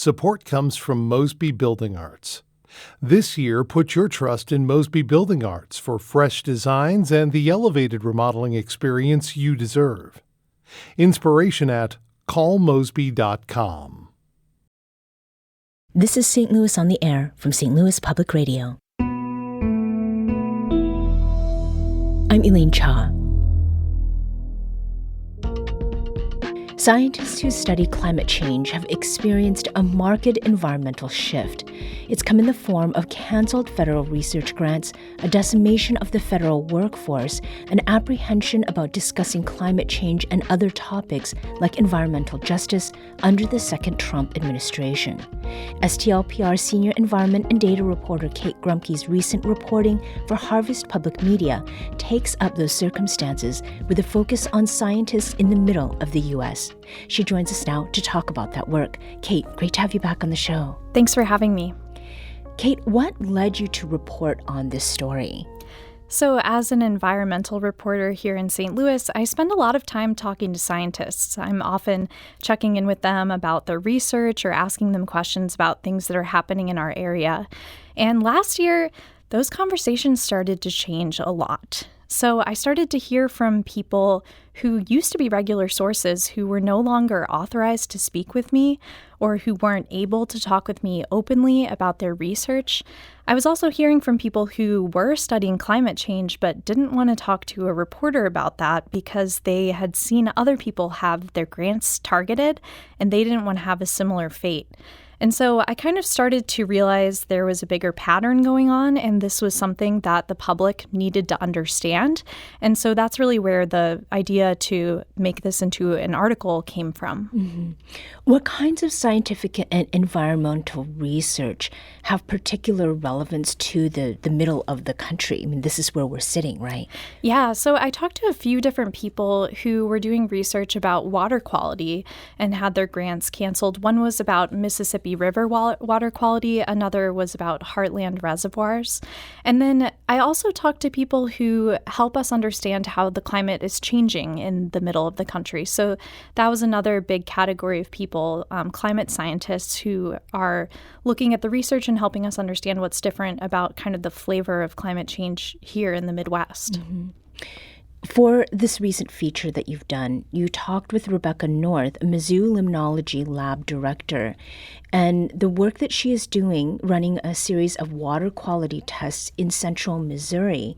Support comes from Mosby Building Arts. This year, put your trust in Mosby Building Arts for fresh designs and the elevated remodeling experience you deserve. Inspiration at callmosby.com. This is St. Louis on the Air from St. Louis Public Radio. I'm Elaine Cha. Scientists who study climate change have experienced a marked environmental shift. It's come in the form of canceled federal research grants, a decimation of the federal workforce, and apprehension about discussing climate change and other topics like environmental justice under the second Trump administration. STLPR senior environment and data reporter Kate Grumke's recent reporting for Harvest Public Media takes up those circumstances with a focus on scientists in the middle of the U.S. She joins us now to talk about that work. Kate, great to have you back on the show. Thanks for having me. Kate, what led you to report on this story? So as an environmental reporter here in St. Louis, I spend a lot of time talking to scientists. I'm often checking in with them about their research or asking them questions about things that are happening in our area. And last year, those conversations started to change a lot. So I started to hear from people who used to be regular sources who were no longer authorized to speak with me or who weren't able to talk with me openly about their research. I was also hearing from people who were studying climate change but didn't want to talk to a reporter about that because they had seen other people have their grants targeted and they didn't want to have a similar fate. And so I kind of started to realize there was a bigger pattern going on, and this was something that the public needed to understand. And so that's really where the idea to make this into an article came from. Mm-hmm. What kinds of scientific and environmental research have particular relevance to the middle of the country? I mean, this is where we're sitting, right? Yeah, so I talked to a few different people who were doing research about water quality and had their grants canceled. One was about Mississippi River water quality. Another was about heartland reservoirs. And then I also talked to people who help us understand how the climate is changing in the middle of the country. So that was another big category of people, climate scientists who are looking at the research and helping us understand what's different about kind of the flavor of climate change here in the Midwest. Mm-hmm. For this recent feature that you've done, you talked with Rebecca North, a Mizzou Limnology Lab director, and the work that she is doing, running a series of water quality tests in central Missouri,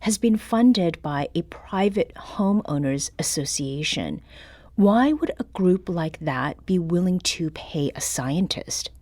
has been funded by a private homeowners association. Why would a group like that be willing to pay a scientist?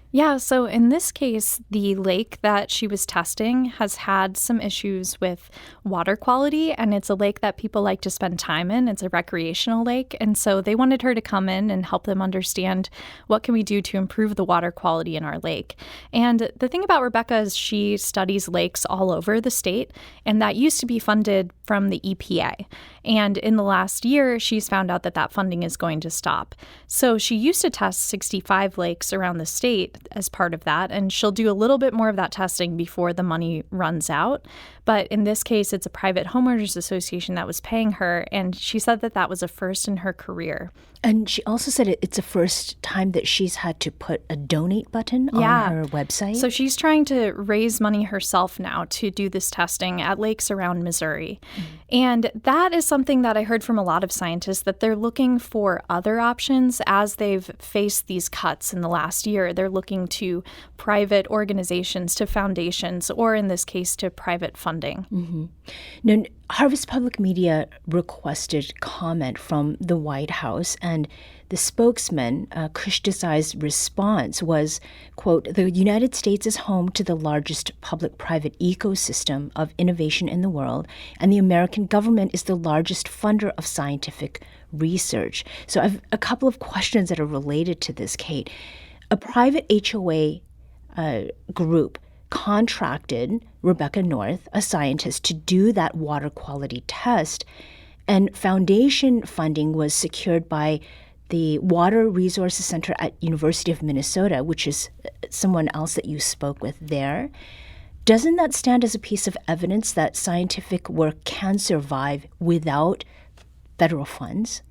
Yeah, so in this case, the lake that she was testing has had some issues with water quality, and it's a lake that people like to spend time in. It's a recreational lake, and so they wanted her to come in and help them understand what can we do to improve the water quality in our lake. And the thing about Rebecca is she studies lakes all over the state, and that used to be funded from the EPA. And in the last year, she's found out that that funding is going to stop. So she used to test 65 lakes around the state as part of that, and she'll do a little bit more of that testing before the money runs out. But in this case, it's a private homeowners association that was paying her, and she said that that was a first in her career. And she also said it's the first time that she's had to put a donate button on her website. So she's trying to raise money herself now to do this testing at lakes around Missouri. Mm-hmm. And that is something that I heard from a lot of scientists, that they're looking for other options as they've faced these cuts in the last year. They're looking to private organizations, to foundations, or in this case, to private funding. Mm-hmm. Now, Harvest Public Media requested comment from the White House, and the spokesman, Kush Desai's response was, quote, "The United States is home to the largest public-private ecosystem of innovation in the world, and the American government is the largest funder of scientific research." So I've a couple of questions that are related to this, Kate. A private HOA group contracted Rebecca North, a scientist, to do that water quality test, and foundation funding was secured by the Water Resources Center at University of Minnesota, which is someone else that you spoke with there. Doesn't that stand as a piece of evidence that scientific work can survive without federal funds?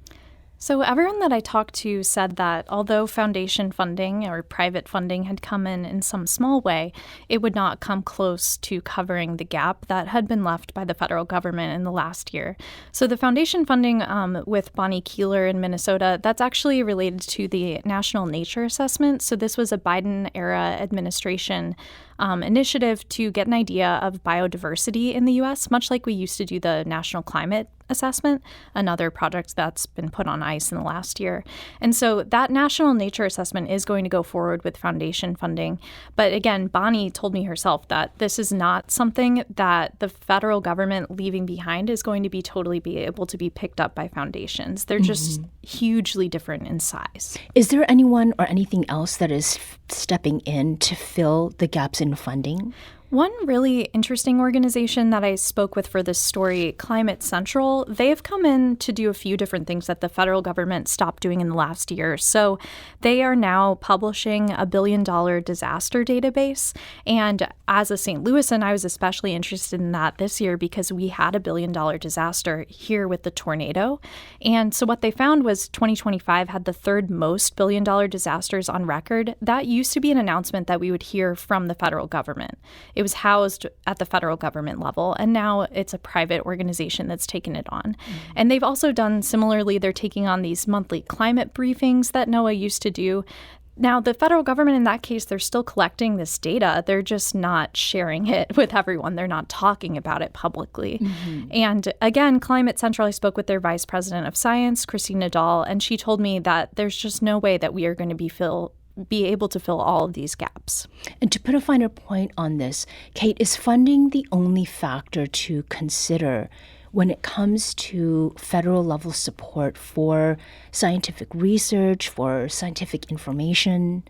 So everyone that I talked to said that although foundation funding or private funding had come in some small way, it would not come close to covering the gap that had been left by the federal government in the last year. So the foundation funding with Bonnie Keeler in Minnesota, that's actually related to the National Nature Assessment. So this was a Biden-era administration initiative to get an idea of biodiversity in the U.S., much like we used to do the National Climate Assessment, another project that's been put on ice in the last year. And so that National Nature Assessment is going to go forward with foundation funding. But again, Bonnie told me herself that this is not something that the federal government leaving behind is going to be totally be able to be picked up by foundations. They're just hugely different in size. Is there anyone or anything else that is stepping in to fill the gaps in funding? One really interesting organization that I spoke with for this story, Climate Central, they've come in to do a few different things that the federal government stopped doing in the last year. So they are now publishing a $1 billion disaster database. And as a St. Louisan, I was especially interested in that this year because we had a $1 billion disaster here with the tornado. And so what they found was 2025 had the third most $1 billion disasters on record. That used to be an announcement that we would hear from the federal government. It was housed at the federal government level, and now it's a private organization that's taken it on. And they've also done similarly, they're taking on these monthly climate briefings that NOAA used to do. Now, the federal government, in that case, they're still collecting this data. They're just not sharing it with everyone. They're not talking about it publicly. And again, Climate Central, I spoke with their vice president of science, Christina Dahl, and she told me that there's just no way that we are going to be able to fill all of these gaps. And to put a finer point on this, Kate, is funding the only factor to consider when it comes to federal level support for scientific research, for scientific information?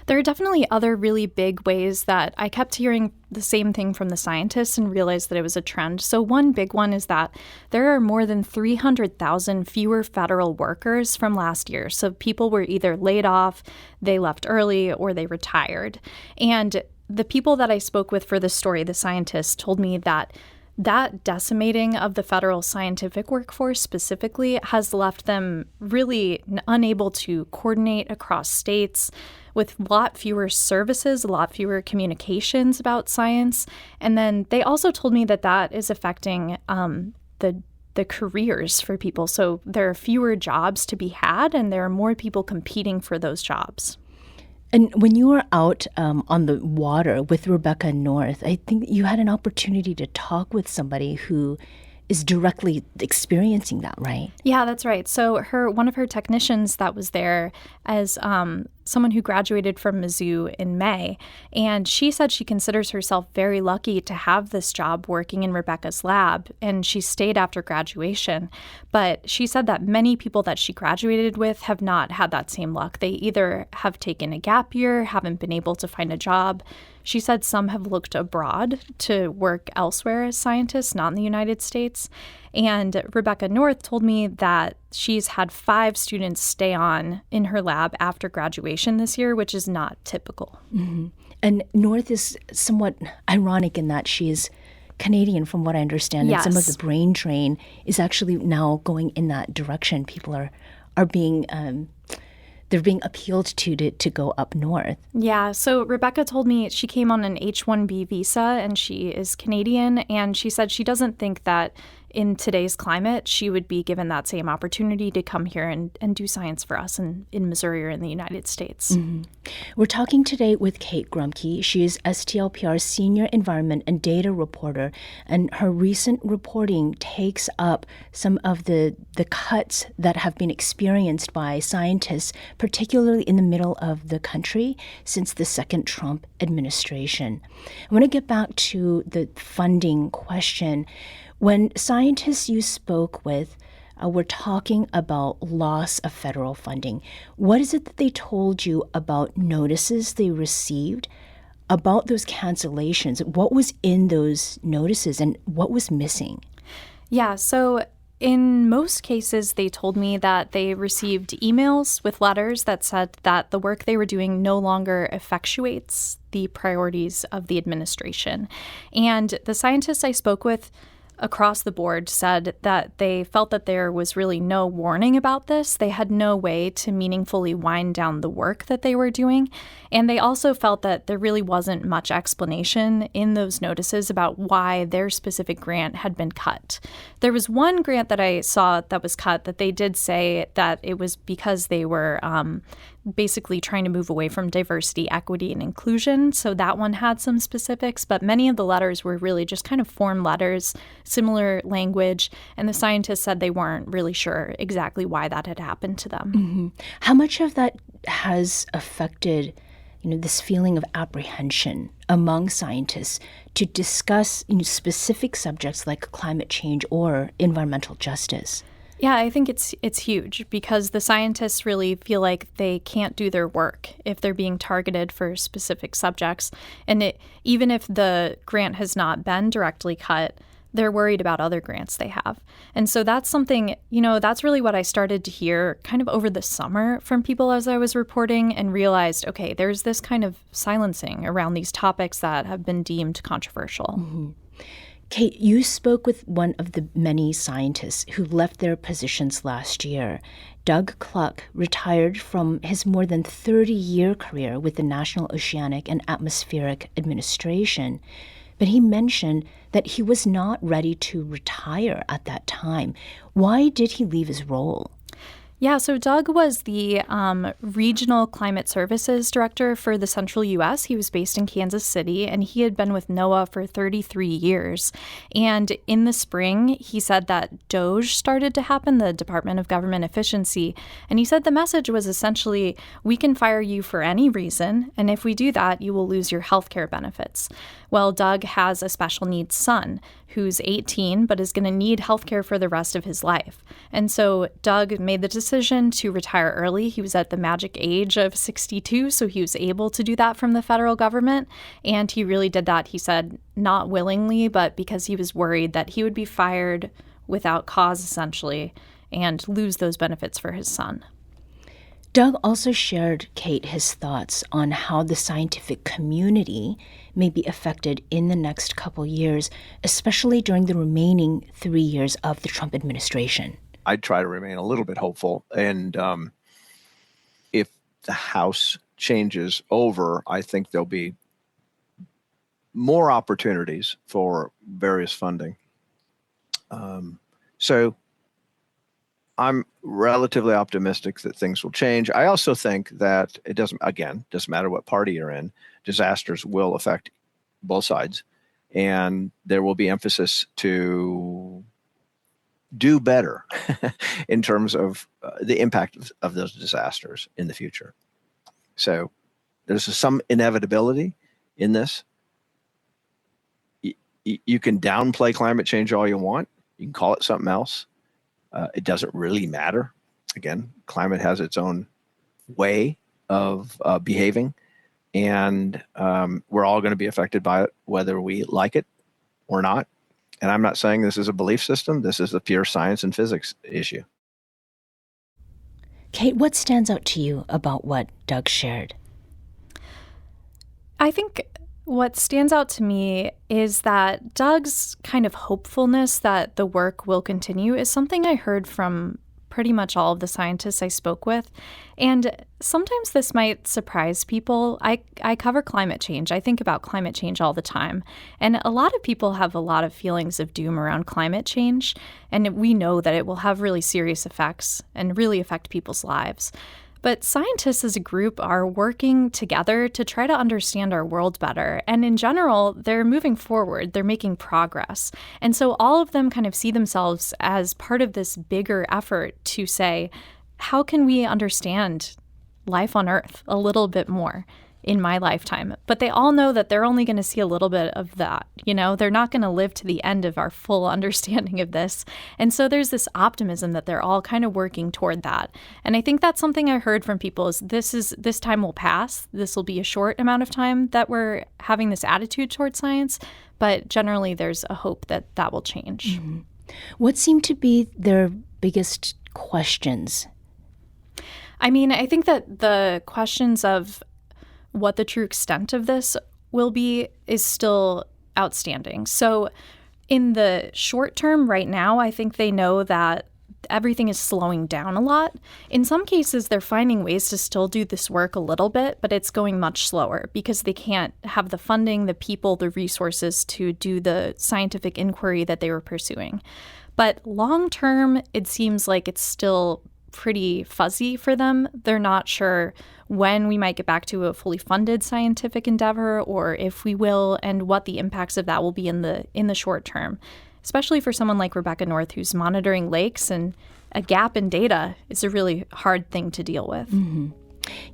There are definitely other really big ways that I kept hearing the same thing from the scientists and realized that it was a trend. So one big one is that there are more than 300,000 fewer federal workers from last year. So people were either laid off, they left early, or they retired. And the people that I spoke with for this story, the scientists, told me that decimating of the federal scientific workforce specifically has left them really unable to coordinate across states with a lot fewer services, a lot fewer communications about science. And then they also told me that is affecting the careers for people. So there are fewer jobs to be had, and there are more people competing for those jobs. And when you were out on the water with Rebecca North, I think you had an opportunity to talk with somebody who is directly experiencing that, right? Yeah, that's right. So one of her technicians that was there as someone who graduated from Mizzou in May, and she said she considers herself very lucky to have this job working in Rebecca's lab, and she stayed after graduation. But she said that many people that she graduated with have not had that same luck. They either have taken a gap year, haven't been able to find a job. She said some have looked abroad to work elsewhere as scientists, not in the United States. And Rebecca North told me that she's had 5 students stay on in her lab after graduation this year, which is not typical. And North is somewhat ironic in that she is Canadian, from what I understand. Yes. And some of the brain drain is actually now going in that direction. People are being they're being appealed to go up north. Yeah, so Rebecca told me she came on an H-1B visa, and she is Canadian, and she said she doesn't think that in today's climate she would be given that same opportunity to come here and do science for us in Missouri or in the United States. We're talking today with Kate Grumke. She is STLPR's Senior Environment and Data Reporter, and her recent reporting takes up some of the cuts that have been experienced by scientists, particularly in the middle of the country, since the second Trump administration. I want to get back to the funding question. When scientists you spoke with were talking about loss of federal funding, what is it that they told you about notices they received, about those cancellations? What was in those notices and what was missing? Yeah, so in most cases, they told me that they received emails with letters that said that the work they were doing no longer effectuates the priorities of the administration. And the scientists I spoke with across the board said that they felt that there was really no warning about this. They had no way to meaningfully wind down the work that they were doing. And they also felt that there really wasn't much explanation in those notices about why their specific grant had been cut. There was one grant that I saw that was cut that they did say that it was because they were basically trying to move away from diversity, equity, and inclusion. So that one had some specifics, but many of the letters were really just kind of form letters, similar language, and the scientists said they weren't really sure exactly why that had happened to them. Mm-hmm. How much of that has affected, this feeling of apprehension among scientists to discuss, specific subjects like climate change or environmental justice? Yeah, I think it's huge because the scientists really feel like they can't do their work if they're being targeted for specific subjects. And even if the grant has not been directly cut, they're worried about other grants they have. And so that's something, that's really what I started to hear kind of over the summer from people as I was reporting and realized, okay, there's this kind of silencing around these topics that have been deemed controversial. Mm-hmm. Kate, you spoke with one of the many scientists who left their positions last year. Doug Cluck retired from his more than 30-year career with the National Oceanic and Atmospheric Administration. But he mentioned that he was not ready to retire at that time. Why did he leave his role? Yeah, so Doug was the Regional Climate Services Director for the Central U.S. He was based in Kansas City, and he had been with NOAA for 33 years. And in the spring, he said that DOGE started to happen, the Department of Government Efficiency. And he said the message was essentially, we can fire you for any reason, and if we do that, you will lose your health care benefits. Well, Doug has a special needs son who's 18 but is going to need health care for the rest of his life. And so Doug made the decision to retire early. He was at the magic age of 62, so he was able to do that from the federal government. And he really did that, he said, not willingly, but because he was worried that he would be fired without cause, essentially, and lose those benefits for his son. Doug also shared, Kate, his thoughts on how the scientific community may be affected in the next couple years, especially during the remaining 3 years of the Trump administration. I'd try to remain a little bit hopeful. And if the House changes over, I think there'll be more opportunities for various funding. So I'm relatively optimistic that things will change. I also think that it doesn't matter what party you're in, disasters will affect both sides. And there will be emphasis to do better in terms of the impact of those disasters in the future. So there's some inevitability in this. You can downplay climate change all you want. You can call it something else. It doesn't really matter. Again, climate has its own way of behaving, and we're all going to be affected by it, whether we like it or not. And I'm not saying this is a belief system. This is a pure science and physics issue. Kate, what stands out to you about what Doug shared? I think what stands out to me is that Doug's kind of hopefulness that the work will continue is something I heard from pretty much all of the scientists I spoke with. And sometimes this might surprise people. I cover climate change. I think about climate change all the time. And a lot of people have a lot of feelings of doom around climate change. And we know that it will have really serious effects and really affect people's lives. But scientists as a group are working together to try to understand our world better. And in general, they're moving forward. They're making progress. And so all of them kind of see themselves as part of this bigger effort to say, how can we understand life on Earth a little bit more in my lifetime? But they all know that they're only going to see a little bit of that. They're not going to live to the end of our full understanding of this. And so there's this optimism that they're all kind of working toward that. And I think that's something I heard from people is this time will pass. This will be a short amount of time that we're having this attitude toward science. But generally, there's a hope that that will change. Mm-hmm. What seem to be their biggest questions? I mean, I think that the questions of what the true extent of this will be is still outstanding. So In the short term, right now, I think they know that everything is slowing down a lot. In some cases, they're finding ways to still do this work a little bit, but it's going much slower because they can't have the funding, the people, the resources to do the scientific inquiry that they were pursuing. But long term, it seems like it's still pretty fuzzy for them. They're not sure when we might get back to a fully funded scientific endeavor, or if we will, and what the impacts of that will be in the short term. Especially for someone like Rebecca North, who's monitoring lakes, and a gap in data is a really hard thing to deal with. Mm-hmm.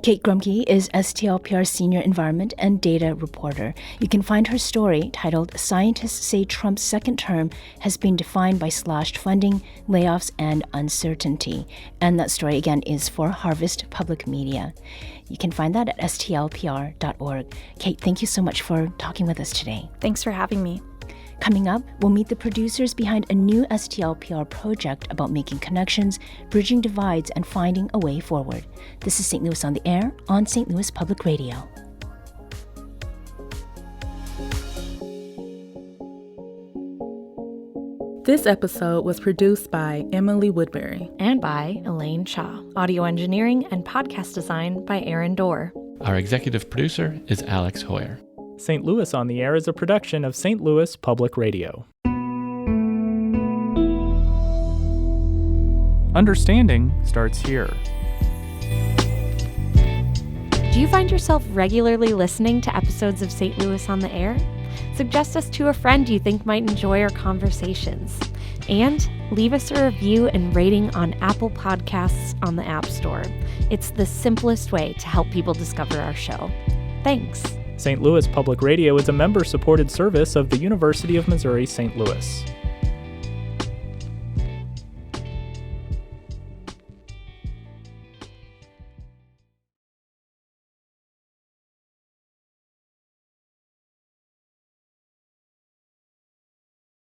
Kate Grumke is STLPR Senior Environment and Data Reporter. You can find her story titled "Scientists Say Trump's Second Term Has Been Defined by Slashed Funding, Layoffs, and Uncertainty." And that story, again, is for Harvest Public Media. You can find that at stlpr.org. Kate, thank you so much for talking with us today. Thanks for having me. Coming up, we'll meet the producers behind a new STLPR project about making connections, bridging divides, and finding a way forward. This is St. Louis on the Air on St. Louis Public Radio. This episode was produced by Emily Woodbury and by Elaine Shaw. Audio engineering and podcast design by Aaron Dorr. Our executive producer is Alex Hoyer. St. Louis on the Air is a production of St. Louis Public Radio. Understanding starts here. Do you find yourself regularly listening to episodes of St. Louis on the Air? Suggest us to a friend you think might enjoy our conversations. And leave us a review and rating on Apple Podcasts on the App Store. It's the simplest way to help people discover our show. Thanks. St. Louis Public Radio is a member-supported service of the University of Missouri St. Louis.